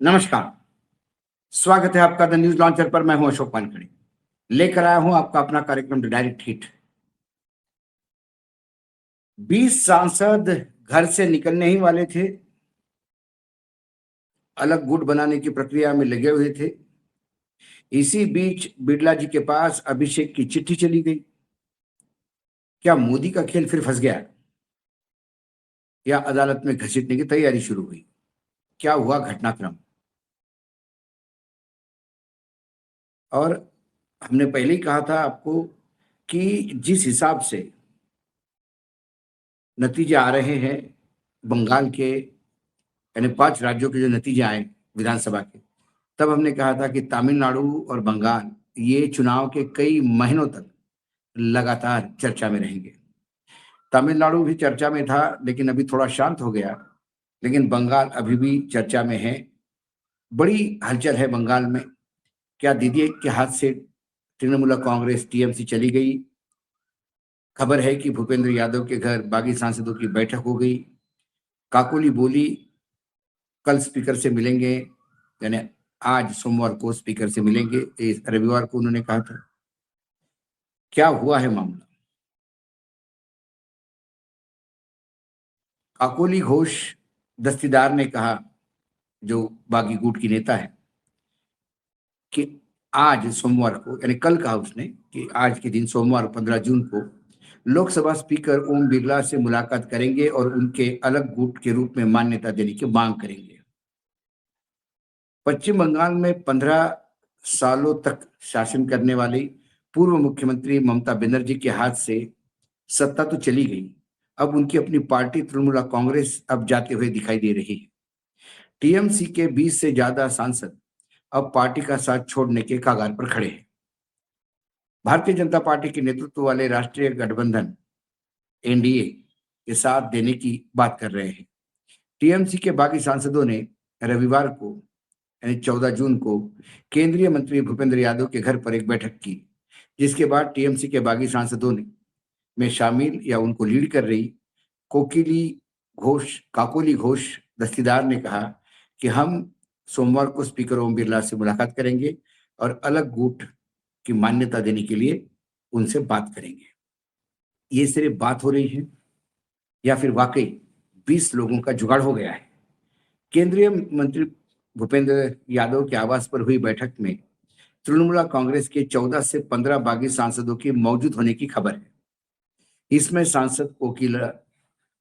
नमस्कार। स्वागत है आपका द न्यूज लॉन्चर पर। मैं हूं अशोक वानखेड़े। लेकर आया हूं आपका अपना कार्यक्रम द डायरेक्ट हिट। 20 सांसद घर से निकलने ही वाले थे, अलग गुट बनाने की प्रक्रिया में लगे हुए थे। इसी बीच बिड़ला जी के पास अभिषेक की चिट्ठी चली गई। क्या मोदी का खेल फिर फंस गया या अदालत में घसीटने की तैयारी शुरू हुई? क्या हुआ घटनाक्रम? और हमने पहले ही कहा था आपको कि जिस हिसाब से नतीजे आ रहे हैं बंगाल के, यानी 5 राज्यों के जो नतीजे आए विधानसभा के, तब हमने कहा था कि तमिलनाडु और बंगाल ये चुनाव के कई महीनों तक लगातार चर्चा में रहेंगे। तमिलनाडु भी चर्चा में था, लेकिन अभी थोड़ा शांत हो गया, लेकिन बंगाल अभी भी चर्चा में है। बड़ी हलचल है बंगाल में। क्या दीदी के हाथ से तृणमूल कांग्रेस टीएमसी चली गई? खबर है कि भूपेंद्र यादव के घर बागी सांसदों की बैठक हो गई। काकोली बोली कल स्पीकर से मिलेंगे, यानी आज सोमवार को स्पीकर से मिलेंगे, रविवार को उन्होंने कहा था। क्या हुआ है मामला? काकोली घोष दस्तीदार ने कहा, जो बागी गुट की नेता है, कि आज सोमवार को, यानी कल कहा उसने कि आज के दिन सोमवार 15 जून को लोकसभा स्पीकर ओम बिरला से मुलाकात करेंगे और उनके अलग गुट के रूप में मान्यता देने की मांग करेंगे। पश्चिम बंगाल में 15 सालों तक शासन करने वाली पूर्व मुख्यमंत्री ममता बनर्जी के हाथ से सत्ता तो चली गई, अब उनकी अपनी पार्टी तृणमूल कांग्रेस अब जाते हुए दिखाई दे रही है। टीएमसी के 20 से ज्यादा सांसद अब पार्टी का साथ छोड़ने के कगार पर खड़े हैं। भारतीय जनता पार्टी के नेतृत्व वाले राष्ट्रीय गठबंधन एनडीए के साथ देने की बात कर रहे हैं। टीएमसी के बाकी सांसदों ने रविवार को, यानी 14 जून को, केंद्रीय मंत्री भूपेंद्र यादव के घर पर एक बैठक की, जिसके बाद टीएमसी के बागी सांसदों ने में शामिल या उनको लीड कर रही काकोली घोष दस्तीदार ने कहा कि हम सोमवार को स्पीकर ओम बिरला से मुलाकात करेंगे और अलग गुट की मान्यता देने के लिए उनसे बात करेंगे। ये सिर्फ बात हो रही है या फिर वाकई 20 लोगों का जुगाड़ हो गया है? केंद्रीय मंत्री भूपेंद्र यादव के आवास पर हुई बैठक में तृणमूल कांग्रेस के 14 से 15 बागी सांसदों के मौजूद होने की खबर है। इसमें सांसद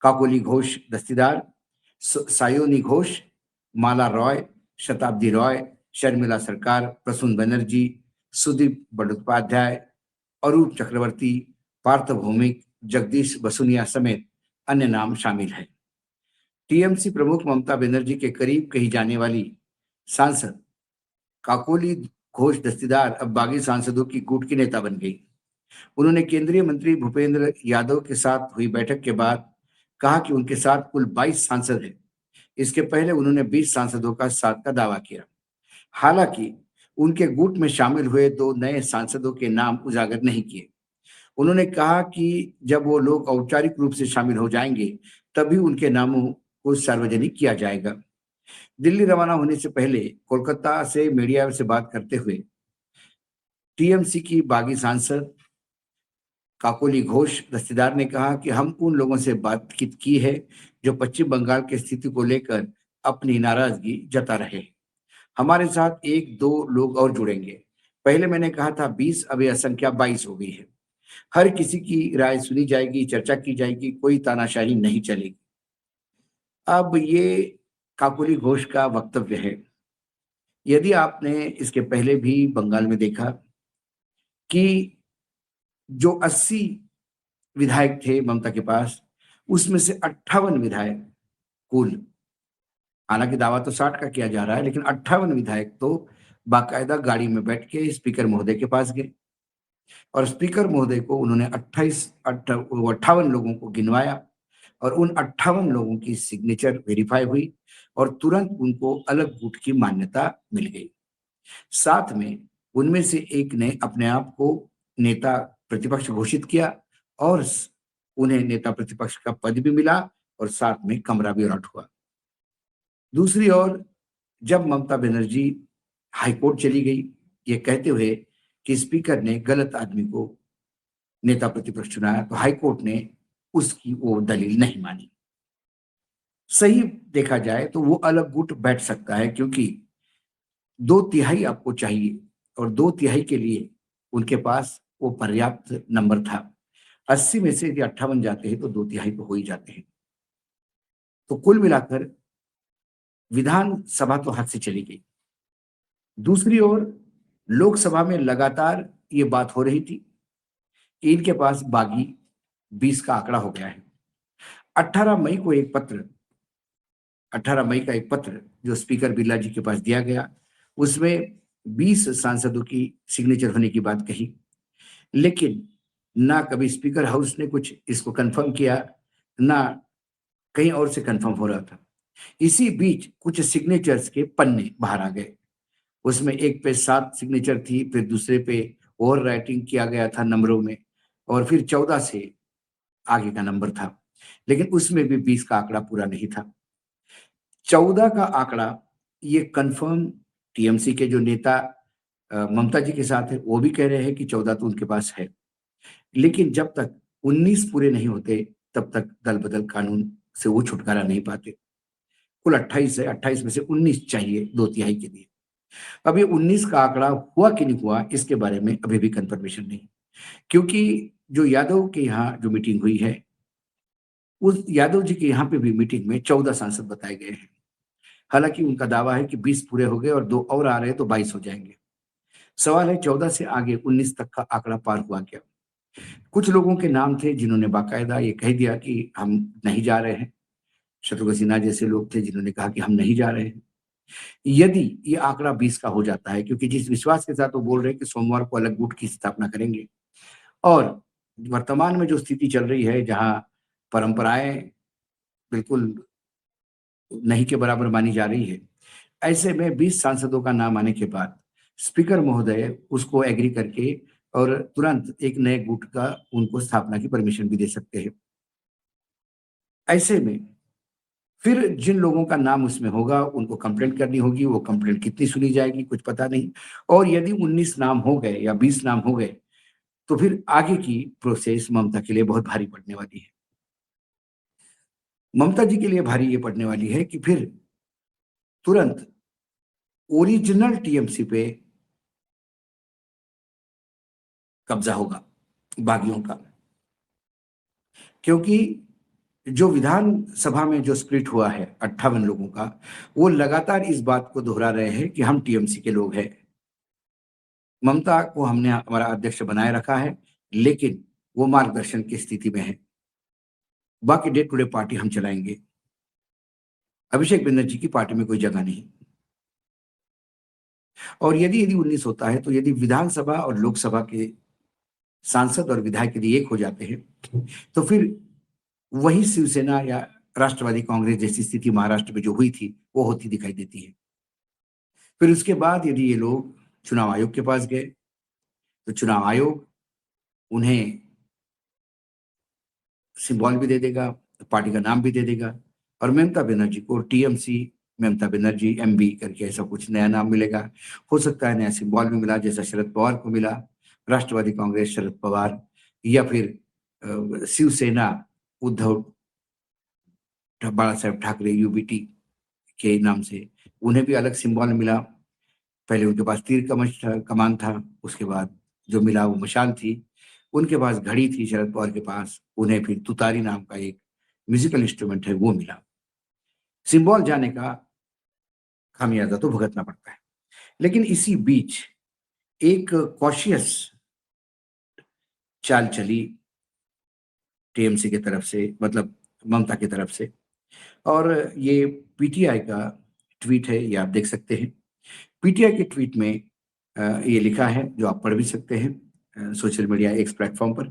काकोली घोष दस्तीदार, सायोनी घोष, माला रॉय, शताब्दी रॉय, शर्मिला सरकार, प्रसून बनर्जी, सुदीप बंडोपाध्याय, अरूप चक्रवर्ती, पार्थ भौमिक, जगदीश बसुनिया समेत अन्य नाम शामिल हैं। टीएमसी प्रमुख ममता बनर्जी के करीब कही जाने वाली सांसद काकोली घोष दस्तीदार अब बागी सांसदों की गुट की नेता बन गई। उन्होंने केंद्रीय मंत्री भूपेंद्र यादव के साथ हुई बैठक के बाद कहा कि उनके साथ कुल 22 सांसद हैं। इसके पहले उन्होंने 20 सांसदों का साथ का दावा किया। हालांकि उनके गुट में शामिल हुए 2 नए सांसदों के नाम उजागर नहीं किए। उन्होंने कहा कि जब वो लोग औपचारिक रूप से शामिल हो जाएंगे तभी उनके नामों को सार्वजनिक किया जाएगा। दिल्ली रवाना होने से पहले कोलकाता से मीडिया से बात करते हुए टीएमसी की बागी सांसद काकोली घोष दस्तीदार ने कहा कि हम उन लोगों से बातचीत की है जो पश्चिम बंगाल की स्थिति को लेकर अपनी नाराजगी जता रहे। हमारे साथ 1-2 लोग और जुड़ेंगे। पहले मैंने कहा था 20, अब यह संख्या 22 हो गई है। हर किसी की राय सुनी जाएगी, चर्चा की जाएगी, कोई तानाशाही नहीं चलेगी। अब ये काकोली घोष का वक्तव्य है। यदि आपने इसके पहले भी बंगाल में देखा कि जो 80 विधायक थे ममता के पास, उसमें से 58 विधायक कुल, हालांकि दावा तो 60 का किया जा रहा है, लेकिन 58 विधायक तो बाकायदा गाड़ी में बैठ के स्पीकर महोदय के पास गए और स्पीकर महोदय को उन्होंने 58 लोगों को गिनवाया और उन 58 लोगों की सिग्नेचर वेरीफाई हुई और तुरंत उनको अलग गुट की मान्यता मिल गई। साथ में उनमें से एक ने अपने आप को नेता प्रतिपक्ष घोषित किया और उन्हें नेता प्रतिपक्ष का पद भी मिला और साथ में कमरा भी अलॉट हुआ। दूसरी ओर जब ममता बनर्जी हाईकोर्ट चली गई ये कहते हुए कि स्पीकर ने गलत आदमी को नेता प्रतिपक्ष चुनाया, तो हाईकोर्ट ने उसकी वो दलील नहीं मानी। सही देखा जाए तो वो अलग गुट बैठ सकता है, क्योंकि 2/3 आपको चाहिए और 2/3 के लिए उनके पास वो पर्याप्त नंबर था। 80 में से यदि 58 जाते हैं तो 2/3 तो हो ही जाते हैं। तो कुल मिलाकर विधानसभा तो हाथ से चली गई। दूसरी ओर लोकसभा में लगातार ये बात हो रही थी कि इनके पास बागी 20 का आंकड़ा हो गया है। 18 मई को एक पत्र 18 मई का एक पत्र जो स्पीकर बिरला जी के पास दिया गया, उसमें 20 सांसदों की सिग्नेचर होने की बात कही, लेकिन ना कभी स्पीकर हाउस ने कुछ इसको कंफर्म किया, ना कहीं और से कंफर्म हो रहा था। इसी बीच कुछ सिग्नेचर्स के पन्ने बाहर आ गए। उसमें एक पे 7 सिग्नेचर थी, फिर दूसरे पे ओवर राइटिंग किया गया था नंबरों में, और फिर 14 से आगे का नंबर था, लेकिन उसमें भी 20 का आंकड़ा पूरा नहीं था। 14 का आंकड़ा ये कंफर्म टीएमसी के जो नेता ममता जी के साथ है वो भी कह रहे हैं कि 14 तो उनके पास है, लेकिन जब तक 19 पूरे नहीं होते तब तक दल बदल कानून से वो छुटकारा नहीं पाते। कुल 28 है, 28 में से 19 चाहिए 2/3 के लिए। अब ये 19 का आंकड़ा हुआ कि नहीं हुआ इसके बारे में अभी भी कंफर्मेशन नहीं, क्योंकि जो यादव के यहाँ जो मीटिंग हुई है, उस यादव जी के यहाँ पे भी मीटिंग में 14 सांसद बताए गए हैं। हालांकि उनका दावा है कि 20 पूरे हो गए और 2 और आ रहे हैं तो 22 हो जाएंगे। सवाल है 14 से आगे 19 तक का आंकड़ा पार हुआ क्या? कुछ लोगों के नाम थे जिन्होंने बाकायदा ये कह दिया कि हम नहीं जा रहे हैं। शत्रुघ्न सिन्हा जैसे लोग थे जिन्होंने कहा कि हम नहीं जा रहे हैं। यदि ये आंकड़ा 20 का हो जाता है, क्योंकि जिस विश्वास के साथ वो बोल रहे हैं कि सोमवार को अलग गुट की स्थापना करेंगे, और वर्तमान में जो स्थिति चल रही है जहां परंपराएं बिल्कुल नहीं के बराबर मानी जा रही है, ऐसे में 20 सांसदों का नाम आने के बाद स्पीकर महोदय उसको एग्री करके और तुरंत एक नए गुट का उनको स्थापना की परमिशन भी दे सकते हैं। ऐसे में फिर जिन लोगों का नाम उसमें होगा उनको कंप्लेंट करनी होगी, वो कंप्लेंट कितनी सुनी जाएगी कुछ पता नहीं। और यदि 19 नाम हो गए या 20 नाम हो गए तो फिर आगे की प्रोसेस ममता के लिए बहुत भारी पड़ने वाली है। ममता जी के लिए भारी ये पड़ने वाली है कि फिर तुरंत ओरिजिनल टीएमसी पे कब्जा होगा बागियों का, क्योंकि जो विधानसभा में जो स्प्लिट हुआ है 58 लोगों का, वो लगातार इस बात को दोहरा रहे हैं कि हम टीएमसी के लोग हैं। ममता को हमने हमारा अध्यक्ष बनाए रखा है, लेकिन वो मार्गदर्शन की स्थिति में है, बाकी डे टू डे पार्टी हम चलाएंगे। अभिषेक बनर्जी की पार्टी में कोई जगह नहीं। और यदि यदि 19 होता है तो यदि विधानसभा और लोकसभा के सांसद और विधायक यदि एक हो जाते हैं तो फिर वही शिवसेना या राष्ट्रवादी कांग्रेस जैसी स्थिति महाराष्ट्र में जो हुई थी वो होती दिखाई देती है। फिर उसके बाद यदि ये लोग चुनाव आयोग के पास गए तो चुनाव आयोग उन्हें सिंबल भी दे देगा, पार्टी का नाम भी दे देगा, और ममता बनर्जी को टीएमसी ममता बनर्जी एमबी करके ऐसा कुछ नया नाम मिलेगा। हो सकता है नया सिंबल भी मिला, जैसा शरद पवार को मिला, राष्ट्रवादी कांग्रेस शरद पवार, या फिर शिवसेना उद्धव बाला साहेब ठाकरे यूबीटी के नाम से उन्हें भी अलग सिंबल मिला। पहले उनके पास तीर कमच था, कमान था, उसके बाद जो मिला वो मशाल थी। उनके पास घड़ी थी शरद पवार के पास, उन्हें फिर तुतारी नाम का एक म्यूजिकल इंस्ट्रूमेंट है वो मिला। सिंबल जाने का खामियाजा तो भुगतना पड़ता है। लेकिन इसी बीच एक कॉशियस चाल चली टीएमसी की तरफ से, मतलब ममता की तरफ से, और ये पीटीआई का ट्वीट है, ये आप देख सकते हैं। पीटीआई के ट्वीट में ये लिखा है, जो आप पढ़ भी सकते हैं सोशल मीडिया एक्स प्लेटफॉर्म पर।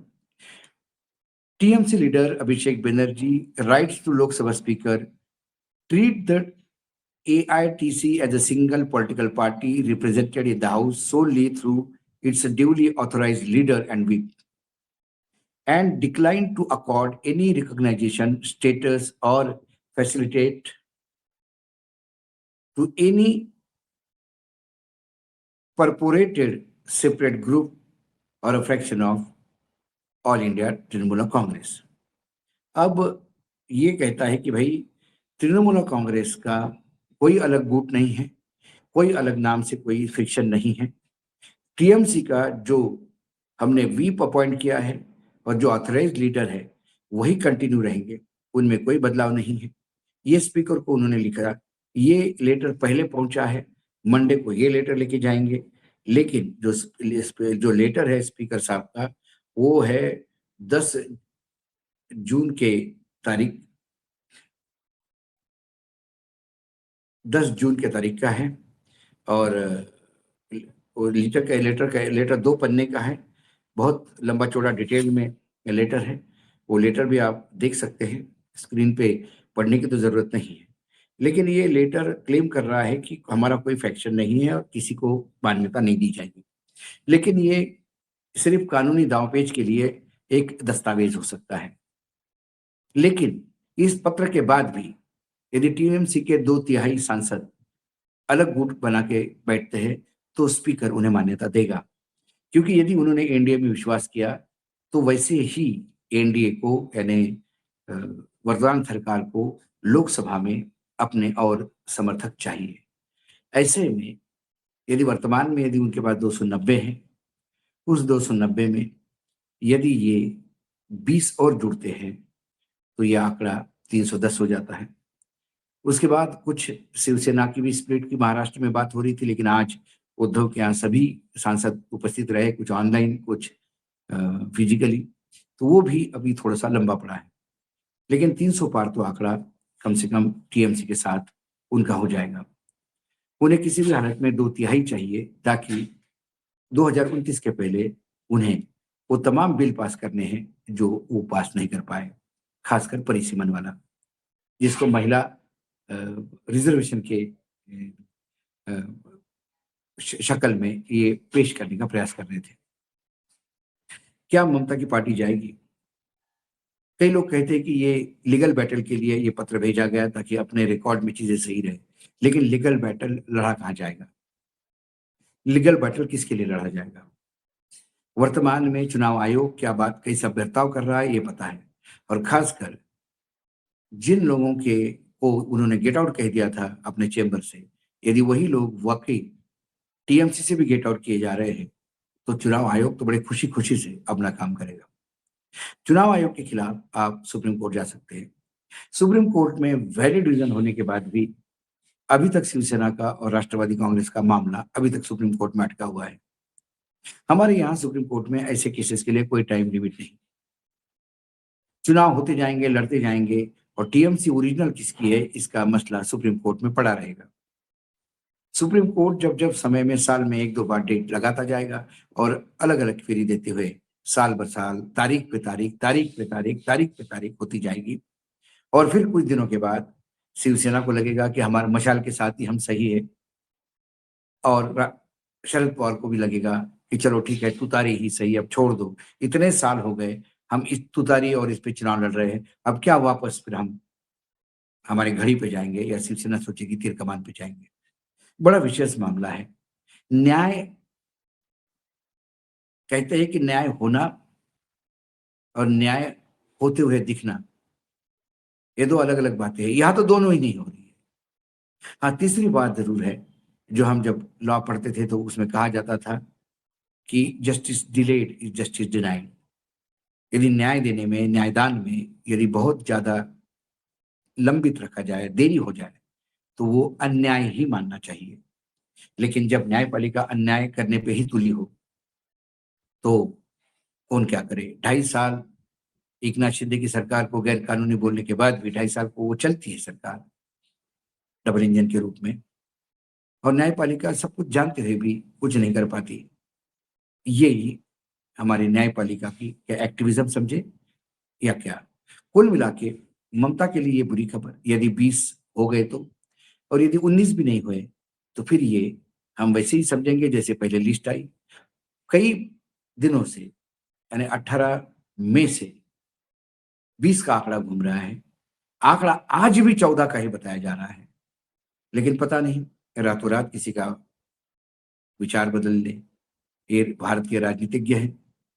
TMC leader Abhishek Banerjee writes to Lok Sabha Speaker, treat the AITC as a single political party represented in the House solely through its duly authorized leader and whip, and decline to accord any recognition, status, or facilitate to any purported separate group or a fraction of all India Trinamool Congress. अब ये कहता है कि भाई तृणमूल कांग्रेस का कोई अलग गुट नहीं है, कोई अलग नाम से कोई फ्रिक्शन नहीं है। टीएमसी का जो हमने व्हीप अपॉइंट किया है और जो ऑथराइज्ड लीडर है वही कंटिन्यू रहेंगे, उनमें कोई बदलाव नहीं है। ये स्पीकर को उन्होंने लिखा, ये लेटर पहले पहुंचा है, मंडे को ये लेटर लेके जाएंगे। लेकिन जो लेटर है स्पीकर साहब का वो है 10 जून के तारीख 10 जून के तारीख का है और लेटर 2 पन्ने का है, बहुत लंबा चौड़ा डिटेल में लेटर है। वो लेटर भी आप देख सकते हैं, स्क्रीन पे पढ़ने की तो जरूरत नहीं है। लेकिन ये लेटर क्लेम कर रहा है कि हमारा कोई फैक्शन नहीं है और किसी को मान्यता नहीं दी जाएगी। लेकिन ये सिर्फ कानूनी दांवपेच के लिए एक दस्तावेज हो सकता है। लेकिन इस पत्र के बाद भी यदि टीएमसी के 2/3 सांसद अलग गुट बना के बैठते हैं तो स्पीकर उन्हें मान्यता देगा, क्योंकि यदि उन्होंने एनडीए में विश्वास किया तो वैसे ही एनडीए को यानी वर्तमान सरकार को लोकसभा में अपने और समर्थक चाहिए। ऐसे में यदि वर्तमान में यदि उनके पास 290 हैं, उस 290 में यदि ये 20 और जुड़ते हैं तो यह आंकड़ा 310 हो जाता है। उसके बाद कुछ शिवसेना की भी स्प्लिट की महाराष्ट्र में बात हो रही थी, लेकिन आज उद्धव के यहाँ सभी सांसद उपस्थित रहे, कुछ ऑनलाइन कुछ फिजिकली, तो वो भी अभी थोड़ा सा लंबा पड़ा है। लेकिन 300 पार तो आंकड़ा कम से कम टीएमसी के साथ उनका हो जाएगा। उन्हें किसी भी हालत में 2/3 चाहिए ताकि 2029 के पहले उन्हें वो तमाम बिल पास करने हैं जो वो पास नहीं कर पाए, खासकर परिसीमन वाला, जिसको महिला रिजर्वेशन के शक्ल में ये पेश करने का प्रयास कर रहे थे। क्या ममता की पार्टी जाएगी? कई लोग कहते हैं कि ये लीगल बैटल के लिए ये पत्र भेजा गया ताकि अपने रिकॉर्ड में चीजें सही रहे, लेकिन लीगल बैटल लड़ा कहाँ जाएगा? लीगल बैटल किसके लिए लड़ा जाएगा? वर्तमान में चुनाव आयोग क्या बात कैसा बर्ताव कर रहा है ये पता है, और खासकर जिन लोगों के को उन्होंने गेट आउट कह दिया था अपने चेंबर से, यदि वही लोग वाकई टीएमसी से भी गेट आउट किए जा रहे हैं तो चुनाव आयोग तो बड़े खुशी खुशी से अपना काम करेगा। चुनाव आयोग के खिलाफ आप सुप्रीम कोर्ट जा सकते हैं। सुप्रीम कोर्ट में वैलिड रीजन होने के बाद भी अभी तक शिवसेना का और राष्ट्रवादी कांग्रेस का मामला अभी तक सुप्रीम कोर्ट में अटका हुआ है। हमारे यहाँ सुप्रीम कोर्ट में ऐसे केसेस के लिए कोई टाइम लिमिट नहीं, चुनाव होते जाएंगे, लड़ते जाएंगे, और टीएमसी ओरिजिनल किसकी है इसका मसला सुप्रीम कोर्ट में पड़ा रहेगा। सुप्रीम कोर्ट जब जब समय में साल में 1-2 बार डेट लगाता जाएगा और अलग अलग फेरी देते हुए साल ब साल तारीख पे तारीख, तारीख पे तारीख, तारीख पे तारीख होती जाएगी, और फिर कुछ दिनों के बाद शिवसेना को लगेगा कि हमारे मशाल के साथ ही हम सही है, और शरद पवार को भी लगेगा कि चलो ठीक है तुतारी ही सही, अब छोड़ दो, इतने साल हो गए हम इस तुतारी और इस पे चुनाव लड़ रहे हैं, अब क्या वापस फिर हम हमारे घड़ी पे जाएंगे या शिवसेना सोचेगी तीर कमान पे जाएंगे। बड़ा विशेष मामला है। न्याय कहते हैं कि न्याय होना और न्याय होते हुए दिखना ये दो अलग अलग बातें हैं, यहां तो दोनों ही नहीं हो रही है। हाँ, तीसरी बात जरूर है, जो हम जब लॉ पढ़ते थे तो उसमें कहा जाता था कि justice delayed is justice denied. यदि न्याय देने में, न्यायदान में यदि बहुत ज्यादा लंबित रखा जाए, देरी हो जाए, तो वो अन्याय ही मानना चाहिए। लेकिन जब न्यायपालिका अन्याय करने पे ही तुली हो तो कौन क्या करे। 2.5 साल एकनाथ शिंदे की सरकार को गैर कानूनी बोलने के बाद भी 2.5 साल को वो चलती है सरकार डबल इंजन के रूप में, और न्यायपालिका सब कुछ जानते हुए भी कुछ नहीं कर पाती। यही हमारी न्यायपालिका की क्या एक्टिविज्म समझे या क्या? कुल मिला के ममता के लिए ये बुरी खबर, यदि 20 हो गए तो, और यदि 19 भी नहीं हुए तो फिर ये हम वैसे ही समझेंगे जैसे पहले लिस्ट आई। कई दिनों से यानी 18 मई से 20 का आंकड़ा घूम रहा है, आंकड़ा आज भी 14 का ही बताया जा रहा है। लेकिन पता नहीं रातों रात किसी का विचार बदल ले। ये भारत के राजनीतिज्ञ हैं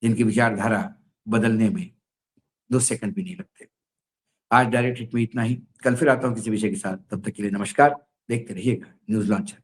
जिनकी विचारधारा बदलने में 2 सेकंड भी नहीं लगते। आज डायरेक्ट हिट में इतना ही। कल फिर आता हूँ किसी विषय के साथ। तब तक के लिए नमस्कार। देखते रहिएगा न्यूज लॉन्चर।